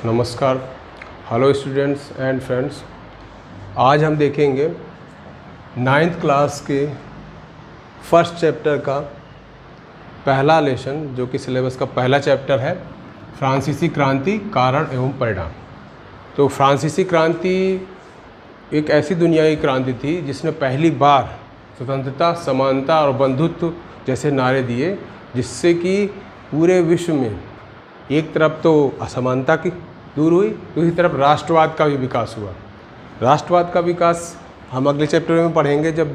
नमस्कार, hello students and friends. आज हम देखेंगे 9th क्लास के फर्स्ट चैप्टर का पहला लेसन, जो कि सिलेबस का पहला चैप्टर है, फ्रांसीसी क्रांति कारण एवं परिणाम। तो फ्रांसीसी क्रांति एक ऐसी दुनियाई क्रांति थी जिसने पहली बार स्वतंत्रता, समानता और बंधुत्व जैसे नारे दिए, जिससे कि पूरे विश्व में एक तरफ तो असमानता की दूर हुई, दूसरी तरफ राष्ट्रवाद का भी विकास हुआ। राष्ट्रवाद का विकास हम अगले चैप्टर में पढ़ेंगे, जब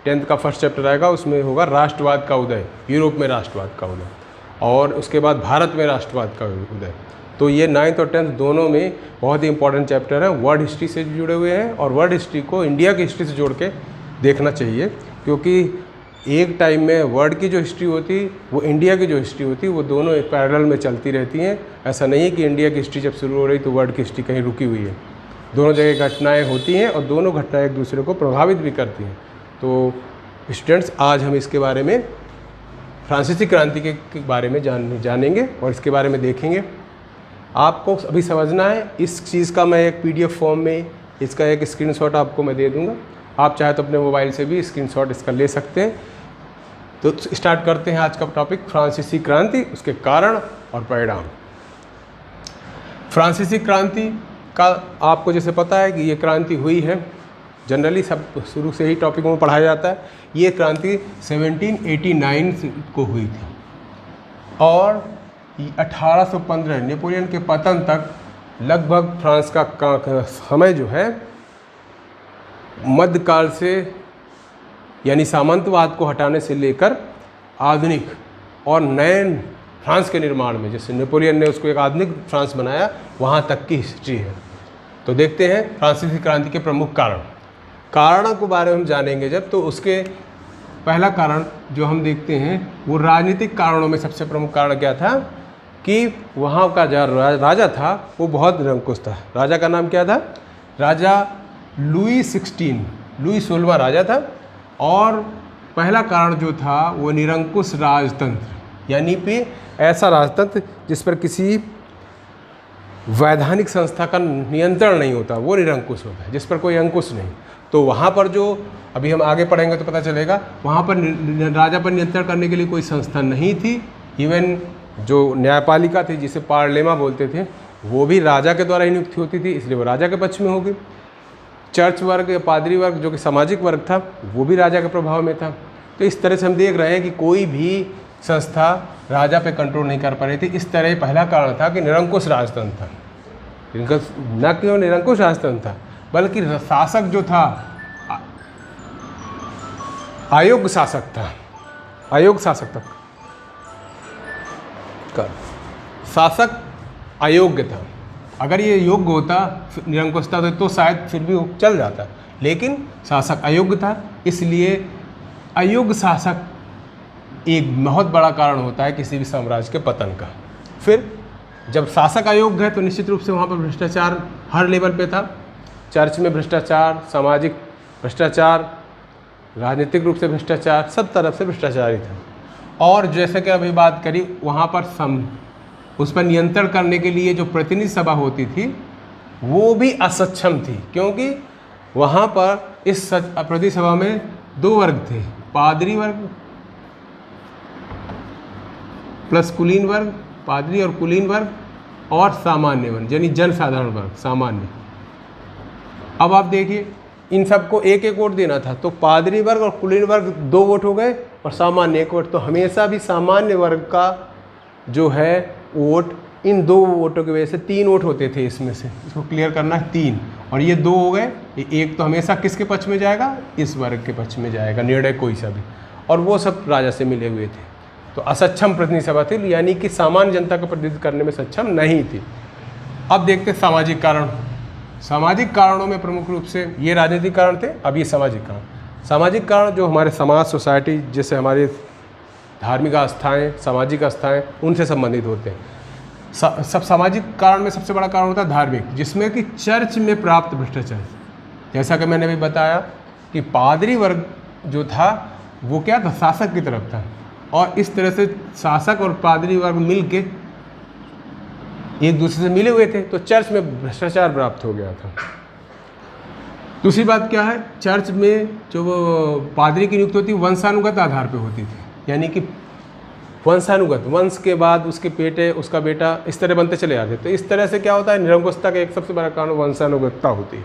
10th का फर्स्ट चैप्टर आएगा, उसमें होगा राष्ट्रवाद का उदय, यूरोप में राष्ट्रवाद का उदय, और उसके बाद भारत में राष्ट्रवाद का उदय। तो ये 9th और 10th दोनों में बहुत ही इंपॉर्टेंट चैप्टर है, वर्ल्ड हिस्ट्री से जुड़े हुए हैं, और वर्ल्ड हिस्ट्री को इंडिया की हिस्ट्री से जोड़ के देखना चाहिए, क्योंकि एक टाइम में वर्ल्ड की जो हिस्ट्री होती वो इंडिया की जो हिस्ट्री होती वो दोनों एक पैरेलल में चलती रहती हैं। ऐसा नहीं है कि इंडिया की हिस्ट्री जब शुरू हो रही तो वर्ल्ड की हिस्ट्री कहीं रुकी हुई है। दोनों जगह घटनाएं होती हैं और दोनों घटनाएं एक दूसरे को प्रभावित भी करती हैं। तो स्टूडेंट्स, आज हम इसके बारे में, फ्रांसीसी क्रांति के बारे में जानेंगे और इसके बारे में देखेंगे। आपको अभी समझना है, इस चीज़ का मैं एक PDF फॉर्म में इसका एक स्क्रीनशॉट आपको मैं दे दूँगा। आप चाहे तो अपने मोबाइल से भी स्क्रीनशॉट इसका ले सकते हैं। तो स्टार्ट करते हैं आज का टॉपिक, फ्रांसीसी क्रांति, उसके कारण और परिणाम। फ्रांसीसी क्रांति का आपको जैसे पता है कि ये क्रांति हुई है, जनरली सब शुरू से ही टॉपिक में पढ़ाया जाता है। ये क्रांति 1789 को हुई थी और 1815 नेपोलियन के पतन तक लगभग फ्रांस का समय जो है मध्यकाल से, यानी सामंतवाद को हटाने से लेकर आधुनिक और नए फ्रांस के निर्माण में, जैसे नेपोलियन ने उसको एक आधुनिक फ्रांस बनाया, वहाँ तक की हिस्ट्री है। तो देखते हैं फ्रांसीसी क्रांति के प्रमुख कारणों के बारे में हम जानेंगे जब, तो उसके पहला कारण जो हम देखते हैं वो राजनीतिक कारणों में सबसे प्रमुख कारण क्या था कि वहाँ का जो राजा था वो बहुत निरंकुश था। राजा का नाम क्या था? राजा लुई 16वां राजा था। और पहला कारण जो था वो निरंकुश राजतंत्र, यानी कि ऐसा राजतंत्र जिस पर किसी वैधानिक संस्था का नियंत्रण नहीं होता, वो निरंकुश होता है, जिस पर कोई अंकुश नहीं। तो वहाँ पर जो अभी हम आगे पढ़ेंगे तो पता चलेगा, वहाँ पर राजा पर नियंत्रण करने के लिए कोई संस्था नहीं थी। इवन जो न्यायपालिका थी, जिसे पार्लेमा बोलते थे, वो भी राजा के द्वारा ही नियुक्त होती थी, इसलिए वो राजा के पक्ष में होगी। चर्च वर्ग या पादरी वर्ग जो कि सामाजिक वर्ग था, वो भी राजा के प्रभाव में था। तो इस तरह से हम देख रहे हैं कि कोई भी संस्था राजा पे कंट्रोल नहीं कर पा रही थी। इस तरह पहला कारण था कि निरंकुश राजतंत्र था। न केवल निरंकुश राजतंत्र था, बल्कि शासक जो था अयोग्य शासक था। शासक अयोग्य था। अगर ये योग्य होता, निरंकुशता तो शायद फिर भी चल जाता, लेकिन शासक अयोग्य था, इसलिए अयोग्य शासक एक बहुत बड़ा कारण होता है किसी भी साम्राज्य के पतन का। फिर जब शासक अयोग्य है तो निश्चित रूप से वहाँ पर भ्रष्टाचार हर लेवल पे था। चर्च में भ्रष्टाचार, सामाजिक भ्रष्टाचार, राजनीतिक रूप से भ्रष्टाचार, सब तरफ से भ्रष्टाचार ही था। और जैसे कि अभी बात करी, वहाँ पर उस पर नियंत्रण करने के लिए जो प्रतिनिधि सभा होती थी वो भी असक्षम थी, क्योंकि वहाँ पर इस प्रतिनिधि सभा में दो वर्ग थे, पादरी वर्ग प्लस कुलीन वर्ग, पादरी और कुलीन वर्ग, और सामान्य वर्ग यानी जनसाधारण वर्ग, सामान्य। अब आप देखिए, इन सबको एक एक वोट देना था, तो पादरी वर्ग और कुलीन वर्ग 2 वोट हो गए और सामान्य 1 वोट। तो हमेशा भी सामान्य वर्ग का जो है वोट, इन 2 वोटों की वजह से 3 वोट होते थे इसमें से, इसको क्लियर करना है, 3 और ये 2 हो गए। एक तो हमेशा किसके पक्ष में जाएगा? इस वर्ग के पक्ष में जाएगा, निर्णय कोई सा भी, और वो सब राजा से मिले हुए थे। तो असक्षम प्रतिनिधि सभा थी, यानी कि सामान्य जनता का प्रतिनिधित्व करने में सक्षम नहीं थी। अब देखते हैं सामाजिक कारण। सामाजिक कारणों में प्रमुख रूप से ये राजनीतिक कारण थे, अब ये सामाजिक कारण। सामाजिक कारण जो हमारे समाज, सोसाइटी, जैसे हमारे धार्मिक आस्थाएँ, सामाजिक आस्थाएँ, उनसे संबंधित होते हैं। सब सामाजिक कारण में सबसे बड़ा कारण होता है धार्मिक, जिसमें कि चर्च में प्राप्त भ्रष्टाचार। जैसा कि मैंने अभी बताया कि पादरी वर्ग जो था वो क्या था? शासक की तरफ था, और इस तरह से शासक और पादरी वर्ग मिल के एक दूसरे से मिले हुए थे, तो चर्च में भ्रष्टाचार प्राप्त हो गया था। दूसरी बात क्या है, चर्च में जो वो पादरी की नियुक्ति होती वंशानुगत आधार पे होती थी, यानी कि वंशानुगत, वंश के बाद उसके बेटे, उसका बेटा, इस तरह बनते चले जाते। तो इस तरह से क्या होता है, निरंकुशता का एक सबसे बड़ा कारण वंशानुगतता होती है।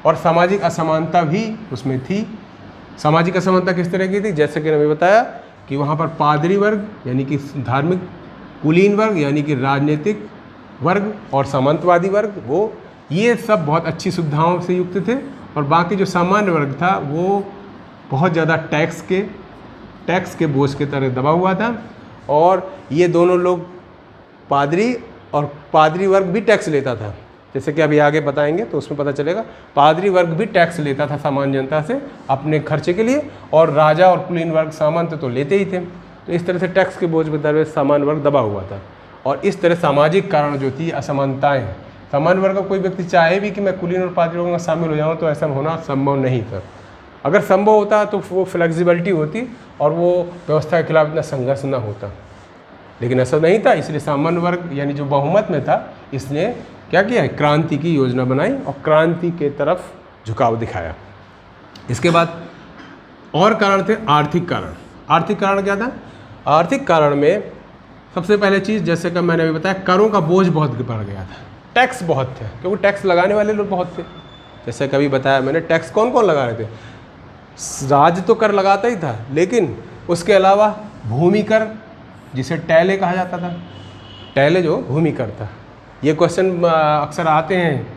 और सामाजिक असमानता भी उसमें थी। सामाजिक असमानता किस तरह की थी, जैसे कि मैंने बताया कि वहाँ पर पादरी वर्ग यानी कि धार्मिक, कुलीन वर्ग यानी कि राजनीतिक वर्ग, और सामंतवादी वर्ग, वो ये सब बहुत अच्छी सुविधाओं से युक्त थे। और बाकी जो सामान्य वर्ग था वो बहुत ज़्यादा टैक्स के बोझ के तरह दबा हुआ था। और ये दोनों लोग, पादरी और पादरी वर्ग भी टैक्स लेता था, जैसे कि अभी आगे बताएंगे तो उसमें पता चलेगा। पादरी वर्ग भी टैक्स लेता था सामान्य जनता से अपने खर्चे के लिए, और राजा और कुलीन वर्ग, सामंत तो लेते ही थे। तो इस तरह से टैक्स के बोझ के तरह सामान्य वर्ग दबा हुआ था। और इस तरह सामाजिक कारण जो थी असमानताएँ, सामान्य वर्ग का कोई व्यक्ति चाहे भी कि मैं कुलीन और पादरी वर्ग में शामिल हो जाऊँ तो ऐसा होना संभव नहीं था। अगर संभव होता तो वो फ्लेक्सिबिलिटी होती और वो व्यवस्था के खिलाफ इतना संघर्ष न होता, लेकिन ऐसा नहीं था। इसलिए सामान्य वर्ग यानी जो बहुमत में था, इसने क्या किया है, क्रांति की योजना बनाई और क्रांति के तरफ झुकाव दिखाया। इसके बाद और कारण थे आर्थिक कारण। आर्थिक कारण क्या था, आर्थिक कारण में सबसे पहले चीज़, जैसे कि मैंने अभी बताया, करों का बोझ बहुत बढ़ गया था। टैक्स बहुत थे, क्योंकि टैक्स लगाने वाले लोग बहुत थे। जैसे कभी बताया मैंने, टैक्स कौन कौन लगा रहे थे, राज्य तो कर लगाता ही था, लेकिन उसके अलावा भूमि कर, जिसे टैले कहा जाता था, टैले जो भूमि कर था। ये क्वेश्चन अक्सर आते हैं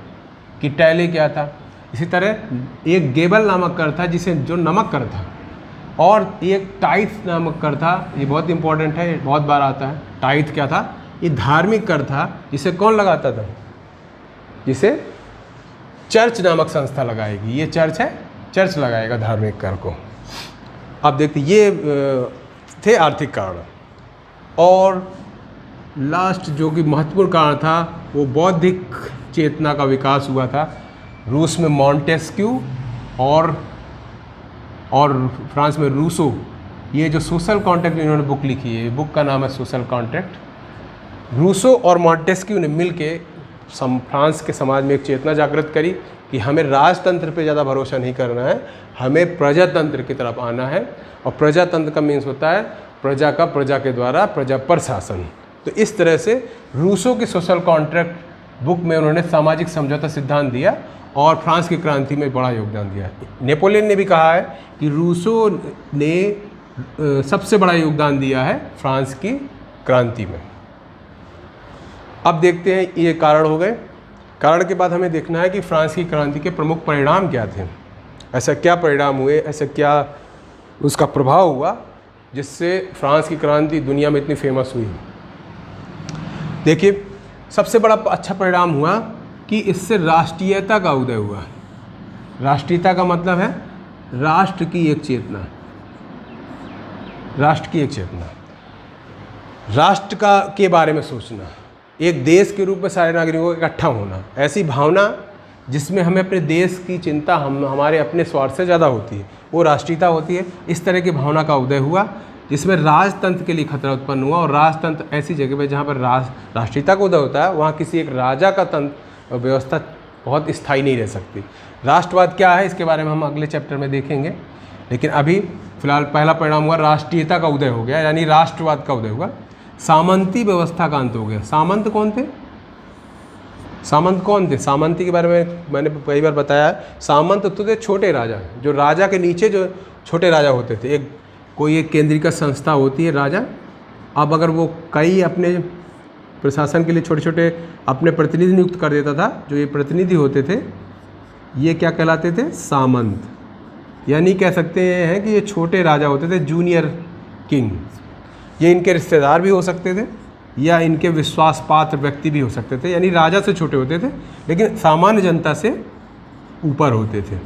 कि टैले क्या था। इसी तरह एक गेबल नामक कर था, जिसे जो नमक कर था, और एक टाइथ नामक कर था। ये बहुत इंपॉर्टेंट है, ये बहुत बार आता है। टाइथ क्या था, ये धार्मिक कर था, जिसे कौन लगाता था, जिसे चर्च नामक संस्था लगाएगी। ये चर्च है, चर्च लगाएगा धार्मिक कर को। अब देखते, ये थे आर्थिक कारण। और लास्ट जो कि महत्वपूर्ण कारण था, वो बौद्धिक चेतना का विकास हुआ था। रूस में मॉन्टेस्क्यू और फ्रांस में रूसो, ये जो सोशल कॉन्ट्रैक्ट इन्होंने बुक लिखी है, बुक का नाम है सोशल कॉन्ट्रैक्ट। रूसो और मॉन्टेस्क्यू ने मिल के फ्रांस के समाज में एक चेतना जागृत करी कि हमें राजतंत्र पे ज़्यादा भरोसा नहीं करना है, हमें प्रजातंत्र की तरफ आना है। और प्रजातंत्र का मीन्स होता है प्रजा का, प्रजा के द्वारा, प्रजा पर शासन। तो इस तरह से रूसो की सोशल कॉन्ट्रैक्ट बुक में उन्होंने सामाजिक समझौता सिद्धांत दिया और फ्रांस की क्रांति में बड़ा योगदान दिया। नेपोलियन ने भी कहा है कि रूसो ने सबसे बड़ा योगदान दिया है फ्रांस की क्रांति में। अब देखते हैं, ये कारण हो गए। कारण के बाद हमें देखना है कि फ्रांस की क्रांति के प्रमुख परिणाम क्या थे, ऐसा क्या परिणाम हुए, ऐसा क्या उसका प्रभाव हुआ जिससे फ्रांस की क्रांति दुनिया में इतनी फेमस हुई। देखिए, सबसे बड़ा अच्छा परिणाम हुआ कि इससे राष्ट्रीयता का उदय हुआ। राष्ट्रीयता का मतलब है राष्ट्र की एक चेतना, राष्ट्र की एक चेतना, राष्ट्र का के बारे में सोचना, एक देश के रूप में सारे नागरिकों का इकट्ठा होना, ऐसी भावना जिसमें हमें अपने देश की चिंता हमारे अपने स्वार्थ से ज़्यादा होती है, वो राष्ट्रीयता होती है। इस तरह की भावना का उदय हुआ जिसमें राजतंत्र के लिए खतरा उत्पन्न हुआ। और राजतंत्र ऐसी जगह पे जहाँ पर राष्ट्रीयता का उदय होता है, वहाँ किसी एक राजा का तंत्र व्यवस्था बहुत स्थायी नहीं रह सकती। राष्ट्रवाद क्या है, इसके बारे में हम अगले चैप्टर में देखेंगे, लेकिन अभी फिलहाल पहला परिणाम हुआ राष्ट्रीयता का उदय हो गया, यानी राष्ट्रवाद का उदय हुआ। सामंती व्यवस्था का अंत हो गया। सामंत कौन थे, सामंत कौन थे, सामंती के बारे में मैंने कई बार बताया है। सामंत तो थे छोटे राजा, जो राजा के नीचे जो छोटे राजा होते थे। कोई एक केंद्रीकृत संस्था होती है राजा, अब अगर वो कई अपने प्रशासन के लिए छोटे छोटे अपने प्रतिनिधि नियुक्त कर देता था, जो ये प्रतिनिधि होते थे ये क्या कहलाते थे, सामंत। यानी कह सकते हैं कि ये छोटे राजा होते थे, जूनियर किंग। ये इनके रिश्तेदार भी हो सकते थे या इनके विश्वास पात्र व्यक्ति भी हो सकते थे, यानी राजा से छोटे होते थे लेकिन सामान्य जनता से ऊपर होते थे।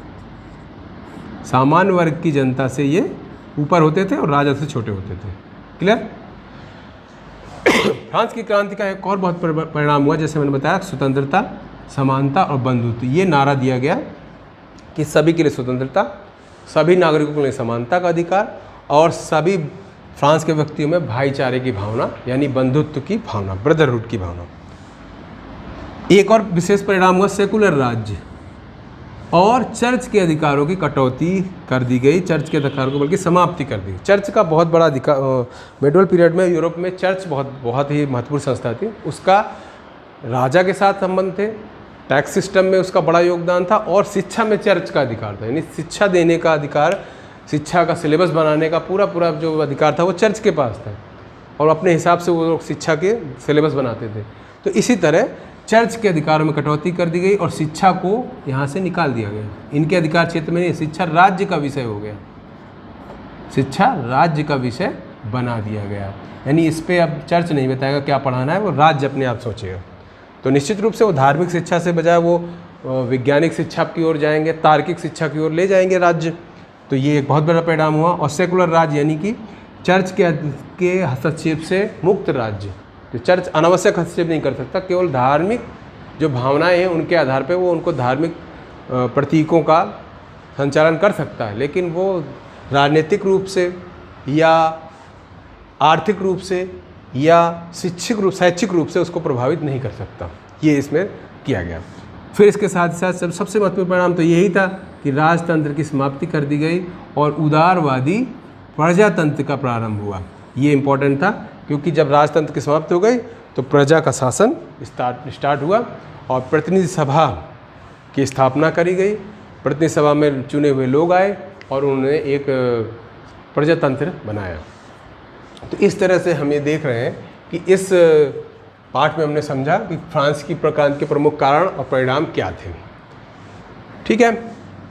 सामान्य वर्ग की जनता से ये ऊपर होते थे और राजा से छोटे होते थे। क्लियर। फ्रांस की क्रांति का एक और बहुत परिणाम हुआ, जैसे मैंने बताया, स्वतंत्रता, समानता और बंधुत्व। ये नारा दिया गया कि सभी के लिए स्वतंत्रता, सभी नागरिकों के लिए समानता का अधिकार और सभी फ्रांस के व्यक्तियों में भाईचारे की भावना, यानी बंधुत्व की भावना, ब्रदरहुड की भावना। एक और विशेष परिणाम हुआ सेकुलर राज्य और चर्च के अधिकारों की कटौती कर दी गई, चर्च के अधिकारों को बल्कि समाप्ति कर दी। चर्च का बहुत बड़ा मिडल पीरियड में यूरोप में चर्च बहुत ही महत्वपूर्ण संस्था थी। उसका राजा के साथ संबंध थे, टैक्स सिस्टम में उसका बड़ा योगदान था और शिक्षा में चर्च का अधिकार था, यानी शिक्षा देने का अधिकार, शिक्षा का सिलेबस बनाने का पूरा जो अधिकार था वो चर्च के पास था और अपने हिसाब से वो शिक्षा के सिलेबस बनाते थे। तो इसी तरह चर्च के अधिकारों में कटौती कर दी गई और शिक्षा को यहाँ से निकाल दिया गया। इनके अधिकार क्षेत्र में नहीं, शिक्षा राज्य का विषय हो गया, शिक्षा राज्य का विषय बना दिया गया। यानी इस पे अब चर्च नहीं बताएगा क्या पढ़ाना है, वो राज्य अपने आप सोचेगा। तो निश्चित रूप से वो धार्मिक शिक्षा से बजाय वो वैज्ञानिक शिक्षा की ओर जाएंगे, तार्किक शिक्षा की ओर ले जाएंगे राज्य। तो ये एक बहुत बड़ा परिणाम हुआ। और सेकुलर राज्य यानी कि चर्च के हस्तक्षेप से मुक्त राज्य, तो चर्च अनावश्यक हस्तक्षेप नहीं कर सकता, केवल धार्मिक जो भावनाएं हैं उनके आधार पर वो उनको धार्मिक प्रतीकों का संचालन कर सकता है, लेकिन वो राजनीतिक रूप से या आर्थिक रूप से या शैक्षिक रूप से उसको प्रभावित नहीं कर सकता। ये इसमें किया गया। फिर इसके साथ साथ सबसे महत्वपूर्ण परिणाम तो यही था कि राजतंत्र की समाप्ति कर दी गई और उदारवादी प्रजातंत्र का प्रारंभ हुआ। ये इम्पोर्टेंट था क्योंकि जब राजतंत्र की समाप्ति हो गई तो प्रजा का शासन स्टार्ट हुआ और प्रतिनिधि सभा की स्थापना करी गई। प्रतिनिधि सभा में चुने हुए लोग आए और उन्होंने एक प्रजातंत्र बनाया। तो इस तरह से हम ये देख रहे हैं कि इस पाठ में हमने समझा कि फ्रांस की क्रांति के प्रमुख कारण और परिणाम क्या थे। ठीक है,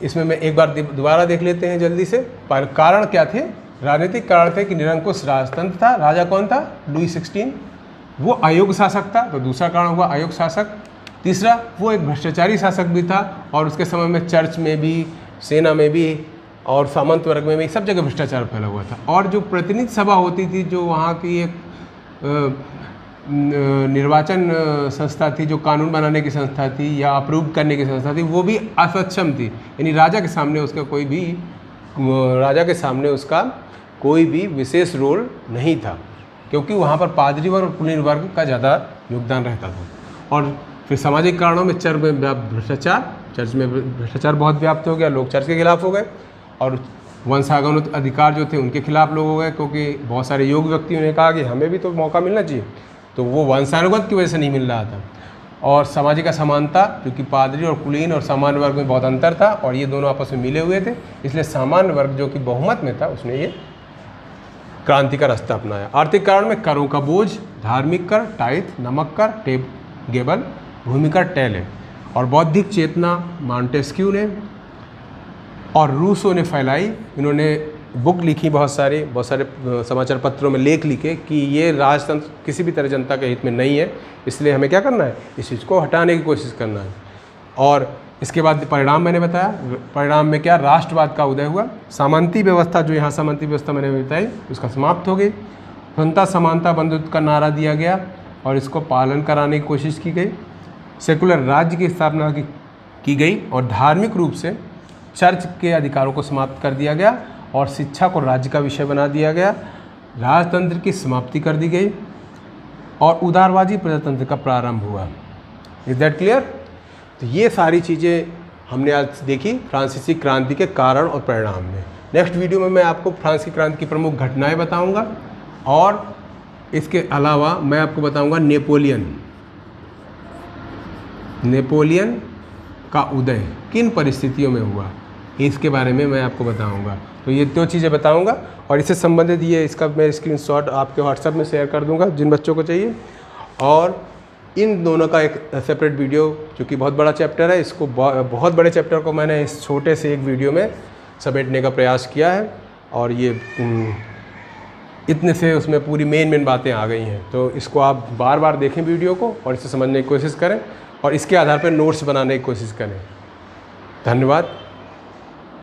इसमें मैं एक बार दोबारा देख लेते हैं जल्दी से। कारण क्या थे? राजनीतिक कारण थे कि निरंकुश राजतंत्र था। राजा कौन था? लुई 16। वो अयोग्य शासक था, तो दूसरा कारण हुआ अयोग्य शासक। तीसरा, वो एक भ्रष्टाचारी शासक भी था और उसके समय में चर्च में भी, सेना में भी और सामंत वर्ग में भी सब जगह भ्रष्टाचार फैला हुआ था। और जो प्रतिनिधि सभा होती थी, जो वहाँ की एक निर्वाचन संस्था थी, जो कानून बनाने की संस्था थी या अप्रूव करने की संस्था थी, वो भी असक्षम थी। यानी राजा के सामने उसका कोई भी विशेष रोल नहीं था, क्योंकि वहाँ पर पादरी वर्ग और कुलीन वर्ग का ज़्यादा योगदान रहता था। और फिर सामाजिक कारणों में चर्च में भ्रष्टाचार बहुत व्याप्त हो गया, लोग चर्च के खिलाफ हो गए और वंशागत अधिकार जो थे उनके खिलाफ लोग हो गए, क्योंकि बहुत सारे योग्य व्यक्तियों ने कहा कि हमें भी तो मौका मिलना चाहिए, तो वो वंशानुगत की वजह से नहीं मिल रहा था। और सामाजिक असमानता, क्योंकि पादरी और कुलीन और सामान्य वर्ग में बहुत अंतर था और ये दोनों आपस में मिले हुए थे, इसलिए सामान्य वर्ग जो कि बहुमत में था उसने ये क्रांति का रास्ता अपनाया। आर्थिक कारण में करों का बोझ, धार्मिक कर, टाइथ, नमक कर, गेबल, भूमि कर, टैले और बौद्धिक चेतना मॉन्टेस्क्यू ने और रूसों ने फैलाई। इन्होंने बुक लिखी, बहुत सारे समाचार पत्रों में लेख लिखे कि ये राजतंत्र किसी भी तरह जनता के हित में नहीं है, इसलिए हमें क्या करना है, इस चीज़ को हटाने की कोशिश करना है। और इसके बाद परिणाम मैंने बताया, परिणाम में क्या, राष्ट्रवाद का उदय हुआ। सामंती व्यवस्था, जो यहाँ सामंती व्यवस्था मैंने बताई, उसका समाप्त हो गई। स्वतंत्रता, समानता, बंधुत्व का नारा दिया गया और इसको पालन कराने की कोशिश की गई। सेकुलर राज्य की स्थापना की गई और धार्मिक रूप से चर्च के अधिकारों को समाप्त कर दिया गया और शिक्षा को राज्य का विषय बना दिया गया। राजतंत्र की समाप्ति कर दी गई और उदारवादी प्रजातंत्र का प्रारंभ हुआ। Is that clear? तो ये सारी चीज़ें हमने आज देखी फ्रांसीसी क्रांति के कारण और परिणाम में। नेक्स्ट वीडियो में मैं आपको फ्रांस की क्रांति की प्रमुख घटनाएं बताऊंगा और इसके अलावा मैं आपको बताऊंगा नेपोलियन का उदय किन परिस्थितियों में हुआ, इसके बारे में मैं आपको बताऊंगा। तो ये दो चीज़ें बताऊंगा और इससे संबंधित इसका मैं स्क्रीनशॉट आपके व्हाट्सएप में शेयर कर दूंगा जिन बच्चों को चाहिए। और इन दोनों का एक सेपरेट वीडियो, चूँकि बहुत बड़ा चैप्टर है, इसको बहुत बड़े चैप्टर को मैंने इस छोटे से एक वीडियो में समेटने का प्रयास किया है और ये इतने से उसमें पूरी मेन बातें आ गई हैं। तो इसको आप बार बार देखें वीडियो को और इसे समझने की कोशिश करें और इसके आधार पर नोट्स बनाने की कोशिश करें। धन्यवाद।